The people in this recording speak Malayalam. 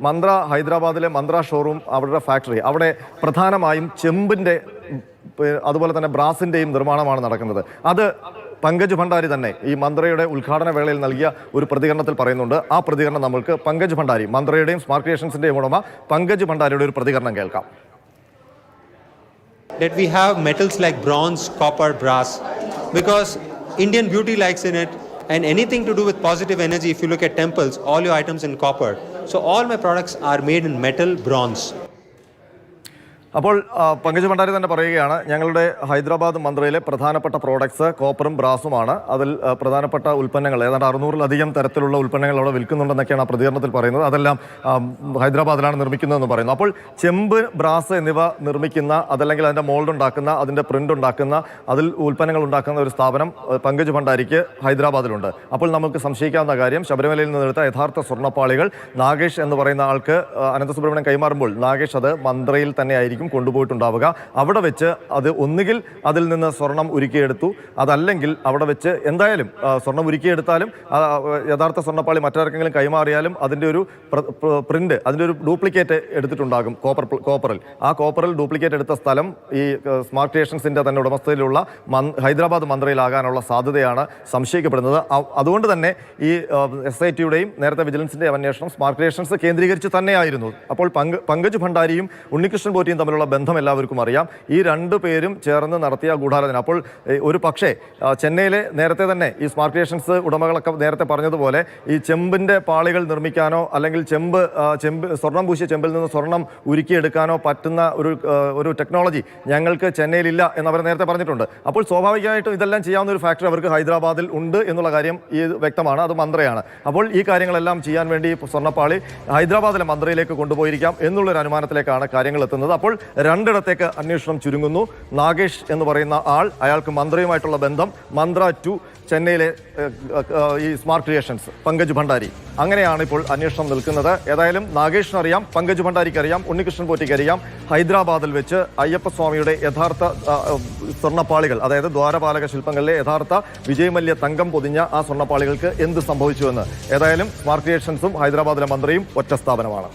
മന്ത്ര ഹൈദരാബാദിലെ മന്ത്ര ഷോറൂം അവരുടെ ഫാക്ടറി അവിടെ പ്രധാനമായും ചെമ്പിൻ്റെ അതുപോലെ തന്നെ ബ്രാസിൻ്റെയും നിർമ്മാണമാണ് നടക്കുന്നത്. അത് പങ്കജ് ഭണ്ഡാരി തന്നെ ഈ മന്ത്രയുടെ ഉദ്ഘാടന വേളയിൽ നൽകിയ ഒരു പ്രതികരണത്തിൽ പറയുന്നുണ്ട്. ആ പ്രതികരണം നമ്മൾക്ക് പങ്കജ് ഭണ്ഡാരി, മന്ത്രയുടെയും സ്മാർട്ട് ക്രിയേഷൻസിൻ്റെയും ഉടമ പങ്കജ് ഭണ്ഡാരിയുടെ ഒരു പ്രതികരണം കേൾക്കാം. That we have metals like bronze, copper, brass, because Indian beauty likes in it, and anything to do with positive energy, if you look at temples, all your items in copper. So all my products are made in metal, bronze. അപ്പോൾ പങ്കജ് ഭണ്ഡാരി തന്നെ പറയുകയാണ്, ഞങ്ങളുടെ ഹൈദരാബാദ് മന്ത്രയിലെ പ്രധാനപ്പെട്ട പ്രോഡക്ട്സ് കോപ്പറും ബ്രാസുമാണ്. അതിൽ പ്രധാനപ്പെട്ട ഉൽപ്പന്നങ്ങൾ ഏതാണ്ട് 600-ലധികം തരത്തിലുള്ള ഉൽപ്പന്നങ്ങൾ അവിടെ വിൽക്കുന്നുണ്ടെന്നൊക്കെയാണ് ആ പ്രതികരണത്തിൽ പറയുന്നത്. അതെല്ലാം ഹൈദരാബാദിലാണ് നിർമ്മിക്കുന്നതെന്ന് പറയുന്നു. അപ്പോൾ ചെമ്പ്, ബ്രാസ് എന്നിവ നിർമ്മിക്കുന്ന, അതല്ലെങ്കിൽ അതിൻ്റെ മോൾഡ് ഉണ്ടാക്കുന്ന, അതിൻ്റെ പ്രിൻ്റ് ഉണ്ടാക്കുന്ന, അതിൽ ഉൽപ്പന്നങ്ങൾ ഉണ്ടാക്കുന്ന ഒരു സ്ഥാപനം പങ്കജ് ഭണ്ഡാരിക്ക് ഹൈദരാബാദിലുണ്ട്. അപ്പോൾ നമുക്ക് സംശയിക്കാവുന്ന കാര്യം, ശബരിമലയിൽ നിന്നെടുത്ത യഥാർത്ഥ സ്വർണ്ണപ്പാളികൾ നാഗേഷ് എന്ന് പറയുന്ന ആൾക്ക് അനന്തസുബ്രഹ്മണ്യം കൈമാറുമ്പോൾ നാഗേഷ് അത് മന്ത്രയിൽ തന്നെ ആയിരിക്കും കൊണ്ടുപോയിട്ടുണ്ടാവുക. അവിടെ വെച്ച് അത് ഒന്നുകിൽ അതിൽ നിന്ന് സ്വർണം ഉരുക്കിയെടുത്തു, അതല്ലെങ്കിൽ അവിടെ വെച്ച് എന്തായാലും സ്വർണം ഉരുക്കിയെടുത്താലും യഥാർത്ഥ സ്വർണ്ണപ്പാളി മറ്റാർക്കെങ്കിലും കൈമാറിയാലും അതിൻ്റെ ഒരു പ്രിന്റ്, അതിൻ്റെ ഒരു ഡ്യൂപ്ലിക്കേറ്റ് എടുത്തിട്ടുണ്ടാകും കോപ്പറിൽ. ആ കോപ്പറിൽ ഡ്യൂപ്ലിക്കേറ്റ് എടുത്ത സ്ഥലം ഈ സ്മാർട്ട് ക്രിയേഷൻസിൻ്റെ തന്നെ ഉടമസ്ഥയിലുള്ള ഹൈദരാബാദ് മന്ത്രയിലാകാനുള്ള സാധ്യതയാണ് സംശയിക്കപ്പെടുന്നത്. അതുകൊണ്ട് തന്നെ ഈ SITയുടെയും നേരത്തെ വിജിലൻസിൻ്റെ അന്വേഷണം സ്മാർട്ട് ക്രിയേഷൻസ് കേന്ദ്രീകരിച്ച് തന്നെയായിരുന്നു. അപ്പോൾ പങ്കജ് ഭണ്ഡാരിയും ഉണ്ണികൃഷ്ണൻ പോറ്റിയും തമ്മിലുള്ള ബന്ധം എല്ലാവർക്കും അറിയാം. ഈ രണ്ടു പേരും ചേർന്ന് നടത്തിയ ഗൂഢാലോചന. അപ്പോൾ ഒരു പക്ഷേ ചെന്നൈയിലെ നേരത്തെ തന്നെ ഈ സ്മാർട്ട് ക്രിയേഷൻസ് ഉടമകളൊക്കെ നേരത്തെ പറഞ്ഞതുപോലെ ഈ ചെമ്പിൻ്റെ പാളികൾ നിർമ്മിക്കാനോ അല്ലെങ്കിൽ സ്വർണം പൂശിയ ചെമ്പിൽ നിന്ന് സ്വർണം ഉരുക്കിയെടുക്കാനോ പറ്റുന്ന ഒരു ടെക്നോളജി ഞങ്ങൾക്ക് ചെന്നൈയിലില്ല എന്നവർ നേരത്തെ പറഞ്ഞിട്ടുണ്ട്. അപ്പോൾ സ്വാഭാവികമായിട്ടും ഇതെല്ലാം ചെയ്യാവുന്ന ഒരു ഫാക്ടറി അവർക്ക് ഹൈദരാബാദിൽ ഉണ്ട് എന്നുള്ള കാര്യം ഈ വ്യക്തമാണ്. അത് മന്ത്രയാണ്. അപ്പോൾ ഈ കാര്യങ്ങളെല്ലാം ചെയ്യാൻ വേണ്ടി സ്വർണ്ണപ്പാളി ഹൈദരാബാദിലെ മന്ത്രയിലേക്ക് കൊണ്ടുപോയിരിക്കാം എന്നുള്ളൊരു അനുമാനത്തിലേക്കാണ് കാര്യങ്ങൾ എത്തുന്നത്. അപ്പോൾ രണ്ടിടത്തേക്ക് അന്വേഷണം ചുരുങ്ങുന്നു. നാഗേഷ് എന്ന് പറയുന്ന ആൾ, അയാൾക്ക് മന്ത്രയുമായിട്ടുള്ള ബന്ധം, മന്ത്ര ടു ചെന്നൈയിലെ ഈ സ്മാർട്ട് ക്രിയേഷൻസ്, പങ്കജ് ഭണ്ഡാരി, അങ്ങനെയാണ് ഇപ്പോൾ അന്വേഷണം നിൽക്കുന്നത്. ഏതായാലും നാഗേഷിനറിയാം, പങ്കജ് ഭണ്ഡാരിക്ക് അറിയാം, ഉണ്ണികൃഷ്ണൻ പോറ്റിക്ക് അറിയാം, ഹൈദരാബാദിൽ വെച്ച് അയ്യപ്പസ്വാമിയുടെ യഥാർത്ഥ സ്വർണ്ണപ്പാളികൾ, അതായത് ദ്വാരപാലക ശില്പങ്ങളിലെ യഥാർത്ഥ വിജയമല്യ തങ്കം പൊതിഞ്ഞ ആ സ്വർണ്ണപ്പാളികൾക്ക് എന്ത് സംഭവിച്ചുവെന്ന്. ഏതായാലും സ്മാർട്ട് ക്രിയേഷൻസും ഹൈദരാബാദിലെ മന്ത്രിയും ഒറ്റ സ്ഥാപനമാണ്.